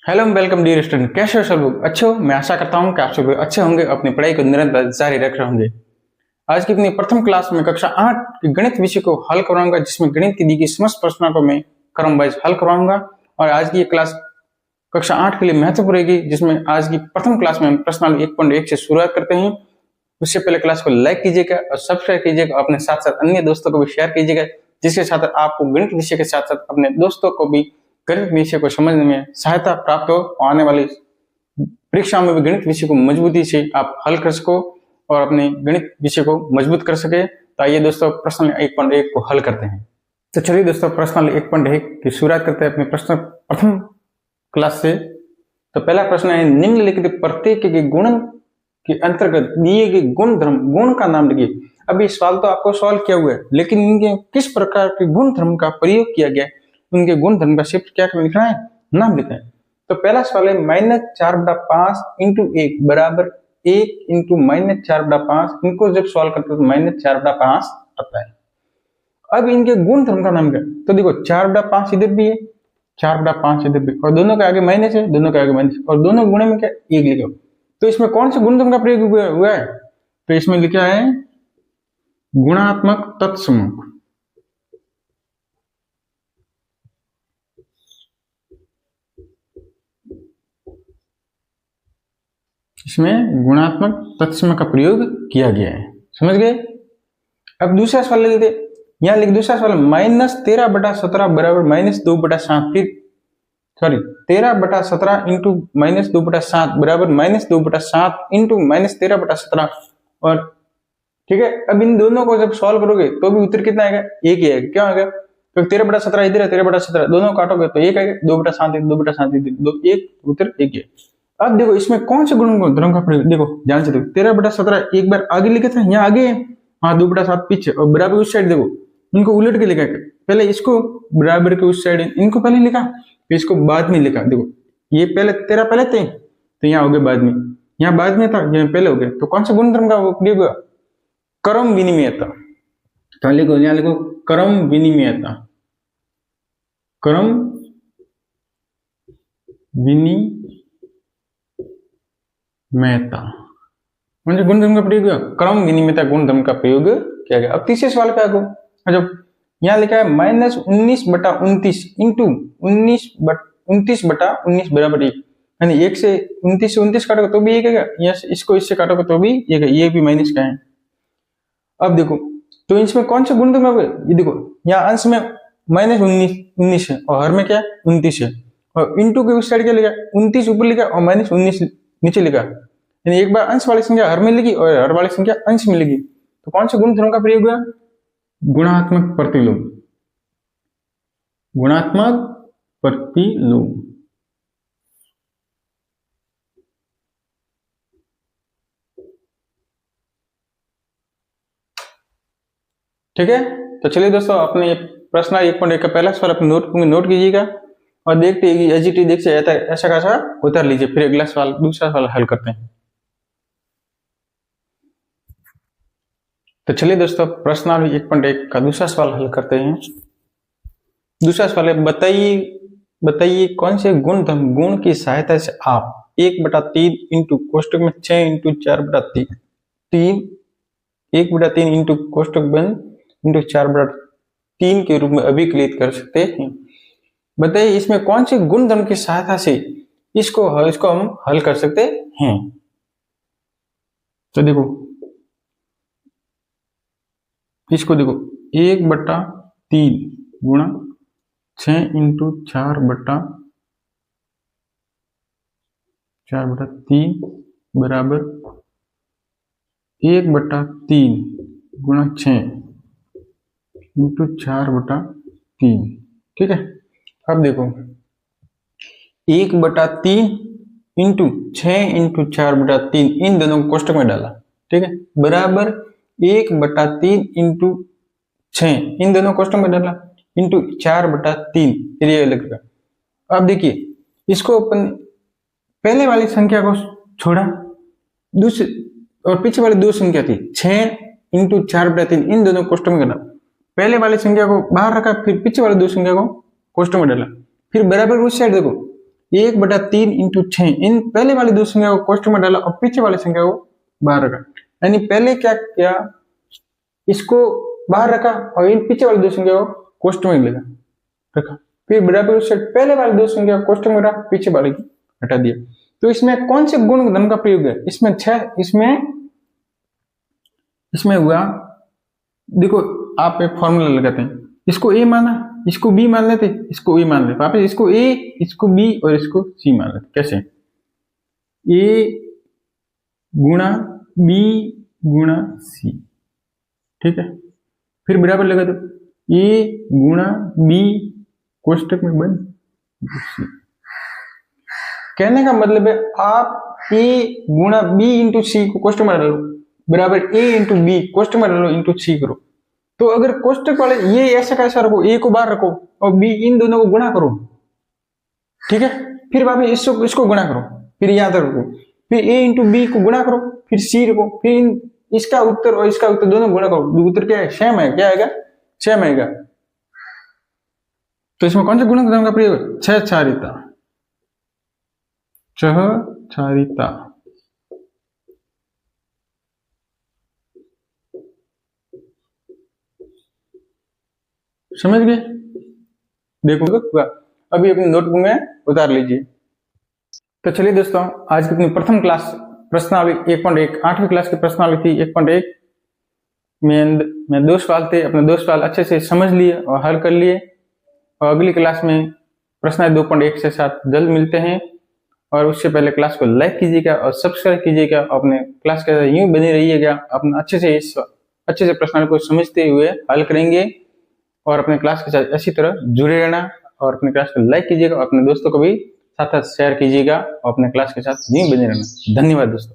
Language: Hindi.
हेलो वेलकम डियर स्टूडेंट, कैसे हो सब लोग? अच्छे हो? मैं आशा करता हूँ कि आप सब अच्छे होंगे, अपनी पढ़ाई को निरंतर जारी रख रहे होंगे। आज की अपनी प्रथम क्लास में कक्षा 8 के गणित विषय को हल करवाऊंगा, जिसमें गणित की दी गई समस्त प्रश्नों को मैं क्रम वाइज हल करवाऊंगा। और आज की ये क्लास कक्षा 8 के लिए महत्वपूर्ण रहेगी, जिसमें आज की प्रथम क्लास में हम प्रश्नावली 1.1 से शुरुआत करते हैं। उससे पहले क्लास को लाइक कीजिएगा और सब्सक्राइब कीजिएगा, अपने साथ साथ अन्य दोस्तों को भी शेयर कीजिएगा, जिसके साथ आपको गणित विषय के साथ साथ अपने दोस्तों को भी गणित विषय को समझने में सहायता प्राप्त हो, आने वाली परीक्षाओं में भी गणित विषय को मजबूती से आप हल कर सको और अपने गणित विषय को मजबूत कर सके। तो आइए दोस्तों, प्रश्न 1.1 को हल करते हैं। तो चलिए दोस्तों, प्रश्न 1.1 की शुरुआत करते हैं अपने प्रश्न प्रथम क्लास से। तो पहला प्रश्न है, निम्नलिखित प्रत्येक के गुणन के अंतर्गत दिए गए गुण का नाम लिखिए। अभी सवाल तो आपको सॉल्व किया हुआ है, लेकिन इनके किस प्रकार के गुण धर्म का प्रयोग किया गया, उनके गुण धर्म का शिफ्ट क्या लिखना है, नाम लिखना है। तो पहला सवाल है, -4/5 इंटू 1 बराबर 1 इंटू -4/5। इनको जब सॉल्व करते हैं तो -4/5 आता है। अब इनके गुण धर्म का नाम क्या? तो देखो 4/5 इधर भी है, 4/5 इधर भी, और दोनों के आगे माइनस है, दोनों के आगे माइनस, और दोनों गुणे में क्या 1 लिखो। तो इसमें कौन से गुण धर्म का प्रयोग हुआ है? तो इसमें लिखा है गुणात्मक तत्समूह। इसमें गुणात्मक तत्समूह का प्रयोग किया गया है, समझ गए। अब दूसरा सवाल ले लेते, यहां लिख दूसरा सवाल, -13/17 बराबर -2/7। फिर सॉरी 13/17 इंटू -2/7 बराबर -2/7 इंटू -13/17। और ठीक है, अब इन दोनों को जब सॉल्व करोगे तो भी उत्तर कितना आएगा? 1 ही आएगा। क्यों आएगा? क्योंकि 13/17 इधर है, 13/17 दोनों काटोगे तो 1 आएगा, 2/7 2/7 1, उत्तर 1 है। अब देखो इसमें कौन से गुण धर्म का प्रयोग, देखो ध्यान से देखो, 13/17 एक बार आगे लिखे थे, यहाँ आगे है, हाँ 2/7 पीछे, और बराबर उस साइड देखो, इनको उलट के लिखा है। पहले इसको बराबर के उस साइड इनको पहले लिखा, फिर इसको बाद में लिखा। देखो ये पहले 13 पहले थे, तो यहाँ हो गए बाद में, यहाँ बाद में था, यहाँ पहले हो गए। तो कौन से गुण धर्म का प्रयोग हुआ? क्रम विनिमयता। तो लिखो, यहाँ लिखो क्रम विनिमयता। क्रम विनिमयता म्हणजे गुणधर्म का प्रयोग हुआ, क्रम विनिमयता गुणधर्म का प्रयोग किया गया। अब तीसरे सवाल पे आगो, जब यहाँ लिखा है -19/29 इंटू 29/19 बराबर 1, यानी 1 से 29 काटोगे तो भी 1 है, इसको इससे काटोगे तो भी 1 है, ये भी माइनस का है। अब देखो तो इसमें कौन से गुणधर्म है? ये देखो यहाँ अंश में -19 है और हर में क्या 29 है, और इंटू के उस साइड क्या लिखा, 29 ऊपर लिखा और -19 नीचे लिखा, यानी एक बार अंश वाली संख्या हर में लिखी और हर वाली संख्या अंश में लिखी। तो कौन से गुणधर्म का प्रयोग हुआ? गुणात्मक प्रतिलोम। गुणात्मक प्रतिलोम। ठीक है, तो चलिए दोस्तों, अपने प्रश्न 1.1 का पहला सवाल अपने नोटबुक में नोट कीजिएगा और देखते हैं एजीटी देख से ऐसा कैसा उतार लीजिए। फिर अगला सवाल, दूसरा सवाल हल करते हैं। तो चलिए दोस्तों, प्रश्नावली 1.1 का दूसरा सवाल हल करते हैं। दूसरा सवाल है, बताइए कौन से गुण की सहायता से आप 1/3 इंटू कोष्टक में 6 इंटू 4/3 1/3 इंटू कोष्टक बंद इंटू 4/3 के रूप में अभिकलित कर सकते हैं। बताइए इसमें कौन से गुणधर्म की सहायता से इसको हम हल कर सकते हैं। तो देखो इसको देखो, 1/3 गुणा 6 इंटू 4/3 बराबर 1/3 गुणा 6 इंटू 4/3। ठीक है, अब देखो 1/3 इंटू 6 इंटू 4/3 इन दोनों को कोष्टक में डाला, ठीक है, बराबर 1/3 इंटू 6 इन दोनों कोष्टक में डाला इंटू 4/3, ये लगेगा। अब देखिए इसको अपन पहले वाली संख्या को छोड़ा, दूसरी और पीछे वाली दो संख्या थी 6 इंटू 4/3, इन दोनों कोष्टक में डाला। पहले वाली संख्या को बाहर रखा, फिर पीछे वाली दो संख्या को कोष्टक में डाला, फिर बराबर उस साइड देखो 1 बटा 3 इंटू 6, इन पहले वाली दो संख्या को कोष्टक में डाला और पीछे वाली संख्या को बाहर रखा। यानी पहले क्या किया, इसको बाहर रखा और इन पीछे वाली दो संख्या को कोष्टक में लगा रखा, फिर बराबर उससे पहले वाली दो संख्या को कोष्टक में रखा, पीछे वाली की हटा दिया। तो इसमें कौन से गुण धर्म का प्रयोग है, इसमें हुआ, देखो आप एक फॉर्मूला लगाते हैं, इसको ए माना, इसको बी मान लेते, इसको ए मान लेते, वापस इसको ए, इसको बी और इसको सी मान लेते। कैसे, ए गुणा बी गुणा सी, ठीक है, फिर बराबर लगा दो, ए गुणा बी कोष्टक में बंद सी। कहने का मतलब है आप ए गुणा बी इंटू सी को कोष्टक में डालो, बराबर ए इंटू बी कोष्टक में डालो इंटू सी करो। तो अगर कोष्टक वाले ये ऐसा कैसा रखो, ए को बाहर रखो और बी, इन दोनों को गुणा करो, ठीक है, फिर वापस इसको गुणा करो, फिर याद रखो, फिर ए इंटू बी को गुणा करो, फिर सी रखो, फिर इसका उत्तर और इसका उत्तर दोनों गुणा करो, उत्तर क्या है, सेम है, क्या आएगा, सेम आएगा। तो इसमें कौन सा गुणक धर्म का प्रयोग है, सहचारिता, सहचारिता। समझ गए, देखो अभी अपनी नोटबुक में उतार लीजिए। तो चलिए दोस्तों, आज की अपनी प्रथम क्लास प्रश्नावली 1.1 8वीं क्लास की प्रश्नावली थी 1.1 में 2 सवाल थे, अपने 2 सवाल अच्छे से समझ लिए और हल कर लिए। और अगली क्लास में प्रश्न 2.1 से 7 जल्द मिलते हैं। और उससे पहले क्लास को लाइक कीजिएगा और सब्सक्राइब कीजिएगा, अपने क्लास के साथ यूं बने रहिएगा, अपना अच्छे से प्रश्नावली को समझते हुए हल करेंगे और अपने क्लास के साथ इसी तरह जुड़े रहना। और अपने क्लास को लाइक कीजिएगा, अपने दोस्तों को भी साथ साथ शेयर कीजिएगा और अपने क्लास के साथ यूं बने रहना। धन्यवाद दोस्तों।